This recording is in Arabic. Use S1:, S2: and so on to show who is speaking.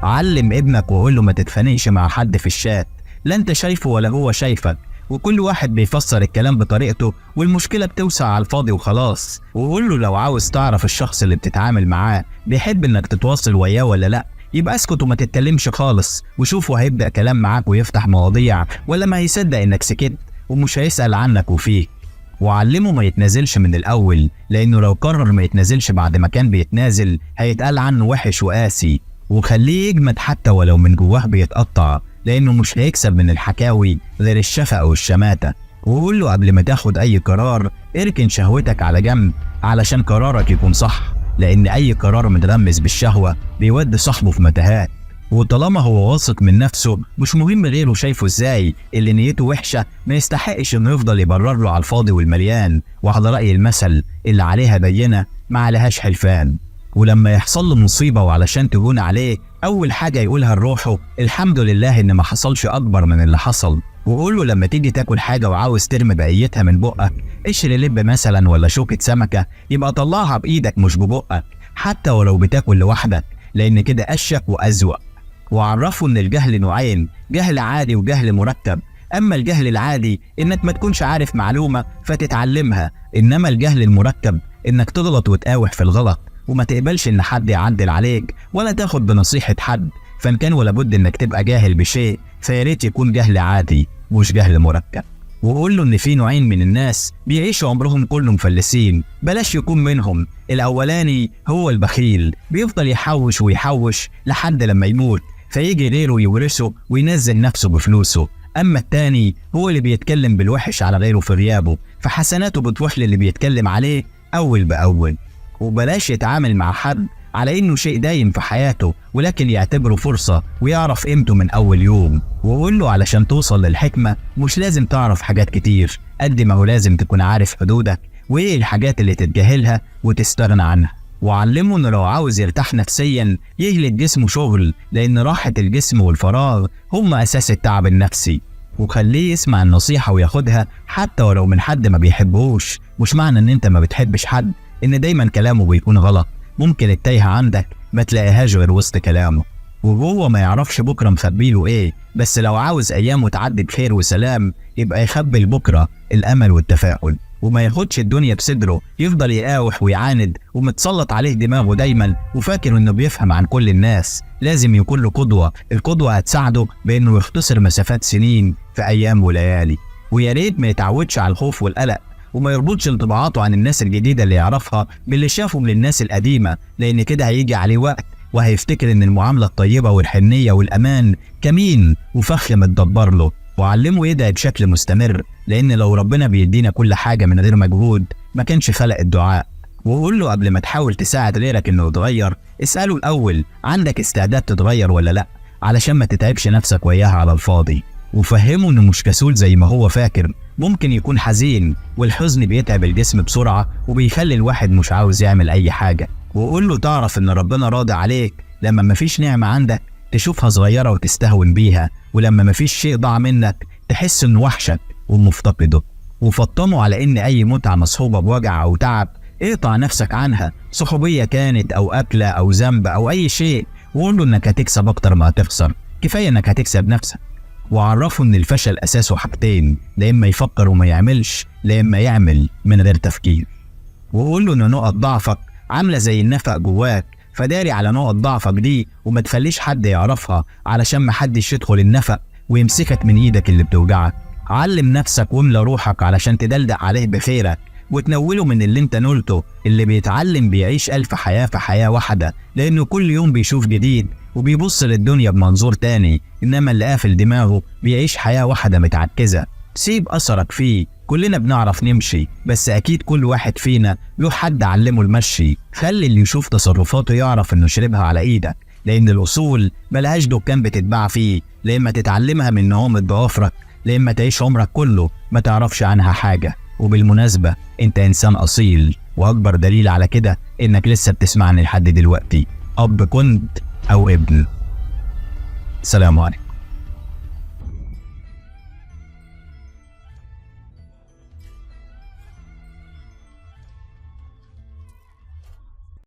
S1: علم ابنك وقول له ما تتخانقش مع حد في الشات، لا انت شايفه ولا هو شايفك، وكل واحد بيفسر الكلام بطريقته والمشكلة بتوسع على الفاضي وخلاص. وقول له لو عاوز تعرف الشخص اللي بتتعامل معاه بيحب انك تتواصل وياه ولا لا، يبقى اسكت وما تتكلمش خالص، وشوفه هيبدأ كلام معاك ويفتح مواضيع ولا ما هيصدق انك سكت ومش هيسأل عنك وفيك. وعلمه ما يتنازلش من الأول، لأنه لو قرر ما يتنازلش بعد ما كان بيتنازل هيتقال عنه وحش وقاسي. وخليه يجمد حتى ولو من جواه بيتقطع، لأنه مش هيكسب من الحكاوي غير الشفقة والشماتة. وقول له قبل ما تاخد أي قرار اركن شهوتك على جنب علشان قرارك يكون صح، لأن أي قرار متغمس بالشهوة بيودي صاحبه في متاهات. وطالما هو واثق من نفسه مش مهم غيره شايفه ازاي، اللي نيته وحشة ما يستحقش انه يفضل يبرر له على الفاضي والمليان. وعلى رأي المثل اللي عليها بينة ما عليهاش حلفان. ولما يحصل له مصيبة وعلشان تهون عليه أول حاجة يقولها لروحه الحمد لله إن ما حصلش أكبر من اللي حصل. وقول له لما تيجي تاكل حاجة وعاوز ترمي بقيتها من بقك، قشر لب مثلا ولا شوكة سمكة، يبقى طلعها بإيدك مش ببقك، حتى ولو بتاكل لوحدك، لأن كده أشك وأزوق. وعرفه إن الجهل نوعين، جهل عادي وجهل مركب. أما الجهل العادي إنك ما تكونش عارف معلومة فتتعلمها، إنما الجهل المركب إنك تغلط وتقاوح في الغلط وما تقبلش إن حد يعدل عليك ولا تاخد بنصيحة حد. فإن كان ولا بد إنك تبقى جاهل بشيء فياريت يكون جهل عادي مش جهل مركب. وقول له إن في نوعين من الناس بيعيشوا عمرهم كله مفلسين، بلاش يكون منهم. الأولاني هو البخيل، بيفضل يحوش ويحوش لحد لما يموت فيجي غيره يورثه وينزل نفسه بفلوسه. أما التاني هو اللي بيتكلم بالوحش على غيره في غيابه، فحسناته بتروح للي بيتكلم عليه أول بأول. وبلاش يتعامل مع حد على إنه شيء دايم في حياته، ولكن يعتبره فرصة ويعرف قيمته من أول يوم. وقول له علشان توصل للحكمة مش لازم تعرف حاجات كتير، قد ما هو لازم تكون عارف حدودك وإيه الحاجات اللي تتجاهلها وتستغنى عنها. وعلمه إنه لو عاوز يرتاح نفسيا يهلك جسمه شغل، لأن راحة الجسم والفراغ هم أساس التعب النفسي. وخليه يسمع النصيحة وياخدها حتى ولو من حد ما بيحبوش. مش معنى إن أنت ما بتحبش حد إن دايما كلامه بيكون غلط، ممكن التايهة عندك ما تلاقيهاش غير وسط كلامه، وهو ما يعرفش بكرة مخبيله إيه. بس لو عاوز أيامه تعدي بخير وسلام يبقى يخبي لبكرة الأمل والتفاؤل، وما ياخدش الدنيا بصدره يفضل يقاوح ويعاند ومتسلط عليه دماغه دايما وفاكر إنه بيفهم عن كل الناس. لازم يكون له قدوة، القدوة هتساعده بإنه يختصر مسافات سنين في أيام وليالي. ويا ريت ما يتعودش على الخوف والقلق، وما يربطش انطباعاته عن الناس الجديدة اللي يعرفها باللي شافه من الناس القديمة، لأن كده هيجي عليه وقت وهيفتكر إن المعاملة الطيبة والحنية والأمان كمين وفخ متدبر له. وعلمه يدعي بشكل مستمر، لأن لو ربنا بيدينا كل حاجة من غير مجهود ما كانش خلق الدعاء. وقول له قبل ما تحاول تساعد غيرك إنه يتغير اسأله الأول عندك استعداد تتغير ولا لأ، علشان ما تتعبش نفسك وياها على الفاضي. وفهمه إنه مش كسول زي ما هو فاكر، ممكن يكون حزين، والحزن بيتعب الجسم بسرعة وبيخلي الواحد مش عاوز يعمل أي حاجة. وقول له تعرف إن ربنا راضي عليك لما مفيش نعمة عندك تشوفها صغيرة وتستهون بيها، ولما مفيش شيء ضاع منك تحس إنه وحشك ومفتقده. وفطمه على إن أي متعة مصحوبة بوجع أو تعب اقطع نفسك عنها، صحوبية كانت أو أكلة أو ذنب أو أي شيء. وقول له إنك هتكسب أكتر ما هتخسر، كفاية إنك هتكسب نفسك. وعرفه إن الفشل أساسه حاجتين، لا إما يفكر وما يعملش، لا إما يعمل من غير تفكير. وقول له إن نقط ضعفك عاملة زي النفق جواك، فداري على نقط ضعفك دي وما تخليش حد يعرفها علشان ما حدش يدخل النفق ويمسكك من إيدك اللي بتوجعك. علم نفسك واملى روحك علشان تدلدق عليه بخيرك وتنوله من اللي انت نولته. اللي بيتعلم بيعيش 1000 حياة في حياة واحدة، لأنه كل يوم بيشوف جديد وبيبص للدنيا بمنظور تاني. إنما اللي قافل دماغه بيعيش حياة واحدة متعكزة. سيب أثرك فيه، كلنا بنعرف نمشي، بس أكيد كل واحد فينا له حد علمه المشي. خلي اللي يشوف تصرفاته يعرف إنه شربها على إيدك، لأن الأصول ملهاش دكان بتتباع فيه، لا إما تتعلمها من نوامة ضوافرك، لا إما تعيش عمرك كله ما تعرفش عنها حاجة. وبالمناسبة انت انسان اصيل، واكبر دليل على كده انك لسه بتسمعني لحد دلوقتي، اب كنت او ابن. سلام عليكم.